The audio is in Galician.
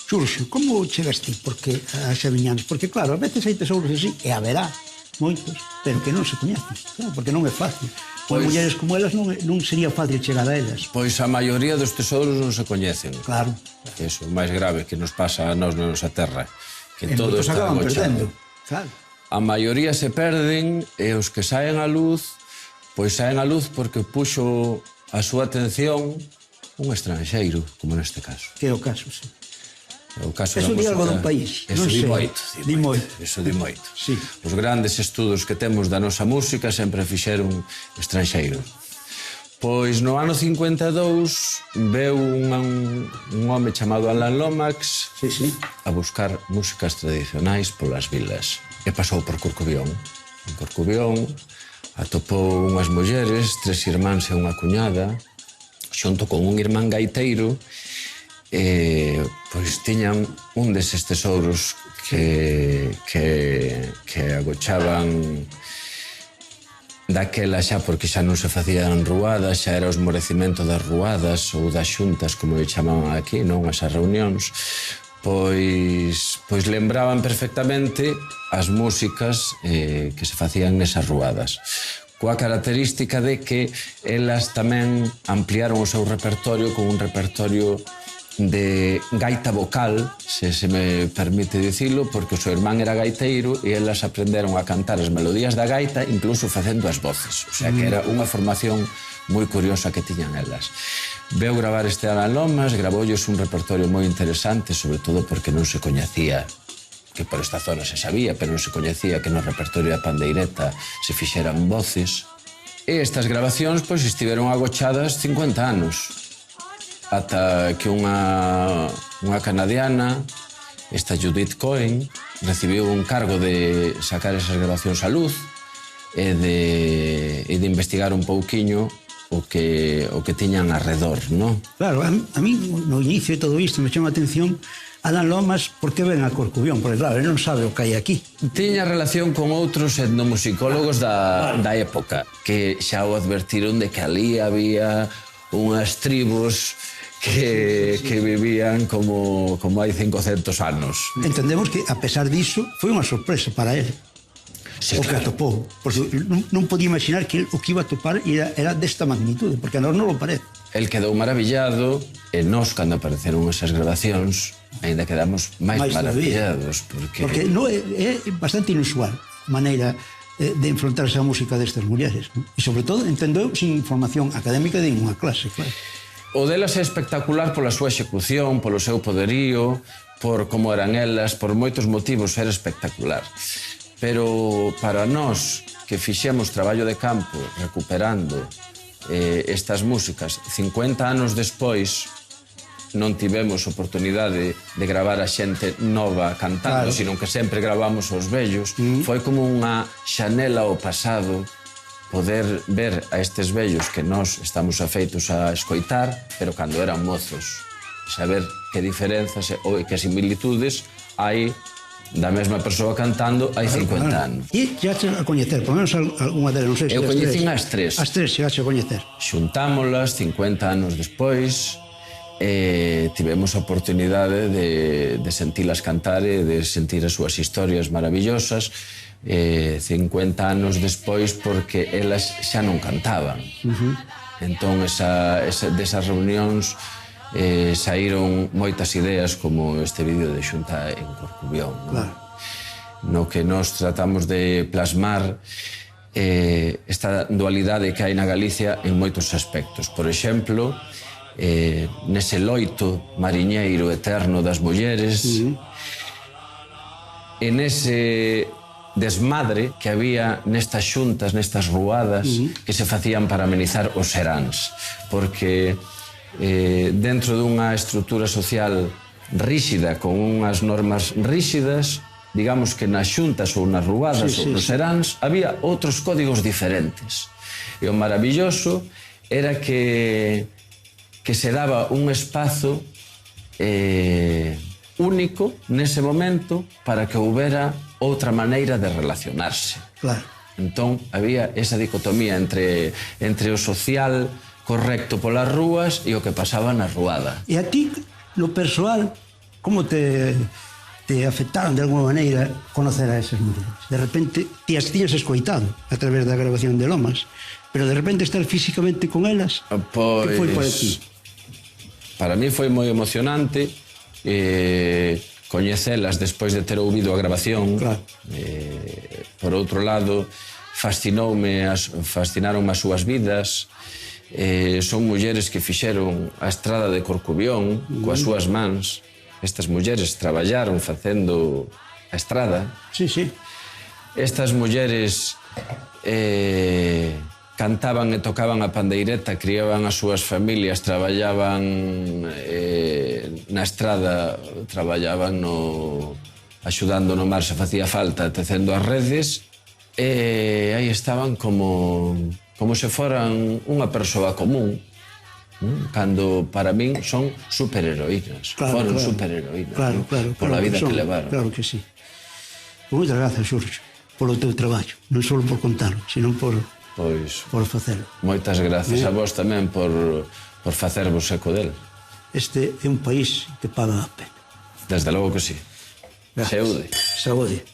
Xurxo, como chegas ti a Xaviñanes? Porque, claro, a veces hai tesouros así, e haberá moitos, pero que non se coñecen, claro, porque non é fácil. Pois mulleres como elas non sería fácil chegar a elas. Pois a maioría dos tesouros non se coñecen. Claro. Iso é o máis grave que nos pasa a nós na nosa terra. Que todo moitos está acaban agochado. perdendo. Claro. A maioría se perden e os que saen á luz, pois saen á luz porque puxo a súa atención un estranxeiro, como neste caso. Que é o caso, sí. O caso Eso da di algo música- dun país. Eso Non di sei. moito. Di moito. Eso di moito. Sí. Os grandes estudos que temos da nosa música sempre fixeron estranxeiros. Pois no ano 52 veu un home chamado Alan Lomax Sí, sí. a buscar músicas tradicionais polas vilas. E pasou por Corcubión. En Corcubión atopou unhas mulleres, 3 irmáns e unha cuñada, xunto con un irmán gaiteiro, e pois tiñan un deses tesouros que agochaban daquela xa, porque xa non se facían ruadas, xa era o esmorecimento das ruadas ou das xuntas, como lle chamaban aquí, non? Esas reunións, pois lembraban perfectamente as músicas que se facían nesas ruadas, coa característica de que elas tamén ampliaron o seu repertorio con un repertorio de gaita vocal, se me permite dicilo, porque o seu irmán era gaiteiro e elas aprenderon a cantar as melodías da gaita incluso facendo as voces, o sea que era unha formación moi curiosa que tiñan elas. Veu gravar este Alan Lomas, gravoulles un repertorio moi interesante, sobre todo porque non se coñecía, que por esta zona se sabía, pero non se coñecía que no repertorio da pandeireta se fixeran voces. E estas grabacións pois estiveron agochadas 50 anos, ata que unha canadiana, esta Judith Cohen, recibiu un cargo de sacar esas grabacións á luz e de investigar un pouquiño o que tiñan arredor, non? Claro, a mí no inicio de todo isto me chama a atención Alan Lomas porque ven a Corcubión, porque claro, ele non sabe o que hai aquí. Tiña relación con outros etnomusicólogos da época que xa o advertiron de que ali había unhas tribus que vivían como hai 500 anos. Entendemos que, a pesar diso, foi unha sorpresa para ele. Sí, o que atopou. Porque non podía imaginar que o que iba a topar era desta magnitude, porque a nós non o parece. El quedou maravillado e nós, cando apareceron esas grabacións, ainda quedamos máis maravillados. Porque non é bastante inusual a maneira de enfrontarse á música destas mulleres. E, sobre todo, entendo, sin información académica de ninguna clase, claro. O delas é espectacular pola súa execución, polo seu poderío, por como eran elas, por moitos motivos era espectacular. Pero para nós, que fixemos traballo de campo recuperando estas músicas, 50 anos despois non tivemos oportunidade de gravar a xente nova cantando, sino que sempre gravamos os vellos. Foi como unha xanela ao pasado poder ver a estes vellos que nós estamos afeitos a escoitar, pero cando eran mozos, saber que diferenzas ou que similitudes hai da mesma persoa cantando hai 50 anos. E chegaste a coñecer, por menos algunha delas, non sei se eu coñecín as tres. As tres chegaste a coñecer. Xuntámolas 50 anos despois e tivemos a oportunidade de sentilas cantar e de sentir as súas historias maravillosas 50 anos despois, porque elas xa non cantaban. Entón, desas reunións saíron moitas ideas, como este vídeo de Xunta en Corcubión, no que nós tratamos de plasmar esta dualidade que hai na Galicia en moitos aspectos. Por exemplo, nese loito mariñeiro eterno das mulleres, e nese desmadre que había nestas xuntas, nestas ruadas que se facían para amenizar os seráns, porque dentro dunha estrutura social ríxida, con unhas normas ríxidas, digamos que nas xuntas ou nas ruadas ou nos seráns había outros códigos diferentes, e o maravilloso era que se daba un espazo único nese momento para que houbera outra maneira de relacionarse. Claro. Entón, había esa dicotomía entre o social correcto polas rúas e o que pasaba na ruada. E a ti, no persoal, como te afectaron de alguma maneira conocer a esas mulleres? De repente, ti as tiñas escoitado a través da grabación de Lomas, pero de repente estar físicamente con elas, que foi para ti? Para mí foi moi emocionante coñecelas despois de ter ouvido a grabación. Claro. Por outro lado, fascinaronme as súas vidas. Son mulleres que fixeron a estrada de Corcubión coas súas mans. Estas mulleres traballaron facendo a estrada. Sí, sí. Estas mulleres cantaban e tocaban a pandeireta, criaban as súas familias, traballaban na estrada, traballaban axudando no mar se facía falta, tecendo as redes, e aí estaban como se foran unha persoa común, cando para min son superheroínas. Foron superheroínas pola vida que levaron. Claro que sí. Moitas grazas, Xurxo, polo teu traballo, non só por contarlo, sino por facelo. Moitas grazas a vos tamén por facervos eco del. Este é un país que paga a pena. Desde logo que sí. Saúde. Saúde.